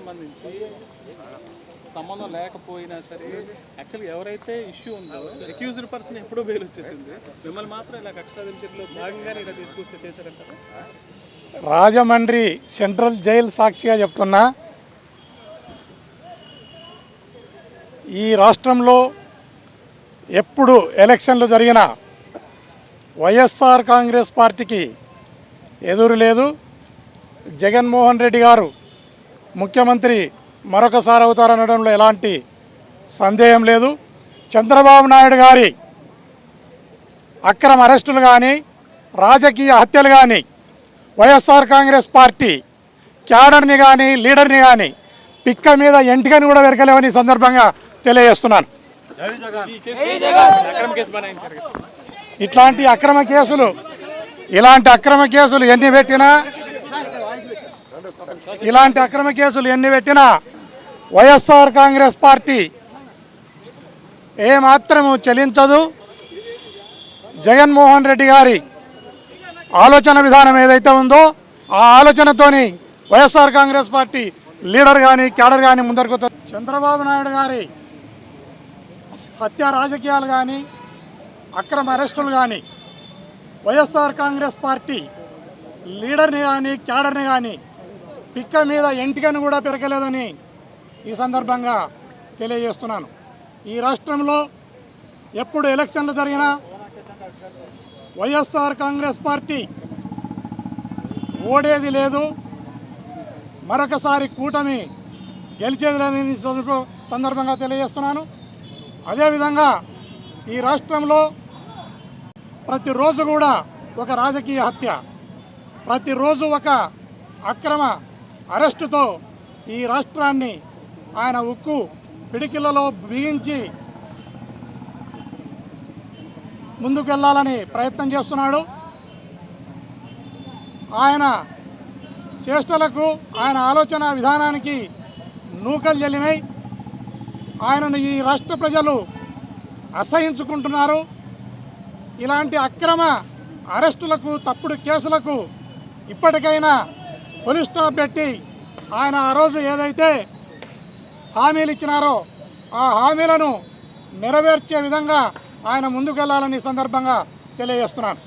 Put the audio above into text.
సంబంధించి సంబంధం లేకపోయినా సరే యాక్చువల్గా ఎవరైతే ఇష్యూ ఉందో అక్యూజ్డ్ పర్సన్ ఎప్పుడో బెయిల్ వచ్చేసింది, మిమ్మల్ని మాత్రం ఇలా కక్ష సాధించడంలో భాగంగానే ఇలా తీసుకొచ్చి చేశారంటారా? రాజమండ్రి సెంట్రల్ జైలు సాక్షిగా చెప్తున్నా, ఈ రాష్ట్రంలో ఎప్పుడు ఎలక్షన్లు జరిగినా వైఎస్ఆర్ కాంగ్రెస్ పార్టీకి ఎదురు లేదు. జగన్మోహన్ రెడ్డి గారు ముఖ్యమంత్రి మరొకసారి అవుతారనడంలో ఎలాంటి సందేహం లేదు. చంద్రబాబు నాయుడు గారి అక్రమ అరెస్టులు కానీ రాజకీయ హత్యలు కానీ వైఎస్ఆర్ కాంగ్రెస్ పార్టీ క్యాడర్ని కానీ లీడర్ని కానీ పిక్క మీద ఎంటికని కూడా వెరకలేవని సందర్భంగా తెలియజేస్తున్నాను. ఇలాంటి అక్రమ కేసులు ఎన్ని పెట్టినా వైఎస్ఆర్ కాంగ్రెస్ పార్టీ ఏమాత్రము చెలించదు. జగన్మోహన్ రెడ్డి గారి ఆలోచన విధానం ఏదైతే ఉందో ఆ ఆలోచనతోని వైఎస్ఆర్ కాంగ్రెస్ పార్టీ లీడర్ కానీ క్యాడర్ కానీ ముందరకు. చంద్రబాబు నాయుడు గారి హత్య రాజకీయాలు కానీ అక్రమ అరెస్టులు కానీ వైఎస్ఆర్ కాంగ్రెస్ పార్టీ లీడర్ని కానీ క్యాడర్ని కానీ పిక్క మీద ఎంటికను కూడా పెరగలేదని ఈ సందర్భంగా తెలియజేస్తున్నాను. ఈ రాష్ట్రంలో ఎప్పుడు ఎలక్షన్లు జరిగినా వైఎస్ఆర్ కాంగ్రెస్ పార్టీ ఓడేది లేదు, మరొకసారి కూటమి గెలిచేది లేదని సందర్భంగా తెలియజేస్తున్నాను. అదేవిధంగా ఈ రాష్ట్రంలో ప్రతిరోజు కూడా ఒక రాజకీయ హత్య, ప్రతిరోజు ఒక అక్రమ అరెస్టుతో ఈ రాష్ట్రాన్ని ఆయన ఉక్కు పిడికిలలో బిగించి ముందుకు వెళ్ళాలని ప్రయత్నం చేస్తున్నాడు. ఆయన చేష్టలకు ఆయన ఆలోచన విధానానికి నూకలు చెల్లినాయి. ఆయనను ఈ రాష్ట్ర ప్రజలు అసహించుకుంటున్నారు. ఇలాంటి అక్రమ అరెస్టులకు తప్పుడు కేసులకు ఇప్పటికైనా పోలీస్ స్టాప్ పెట్టి ఆయన ఆ రోజు ఏదైతే హామీలు ఇచ్చినారో ఆ హామీలను నెరవేర్చే విధంగా ఆయన ముందుకు వెళ్ళాలని సందర్భంగా తెలియజేస్తున్నాను.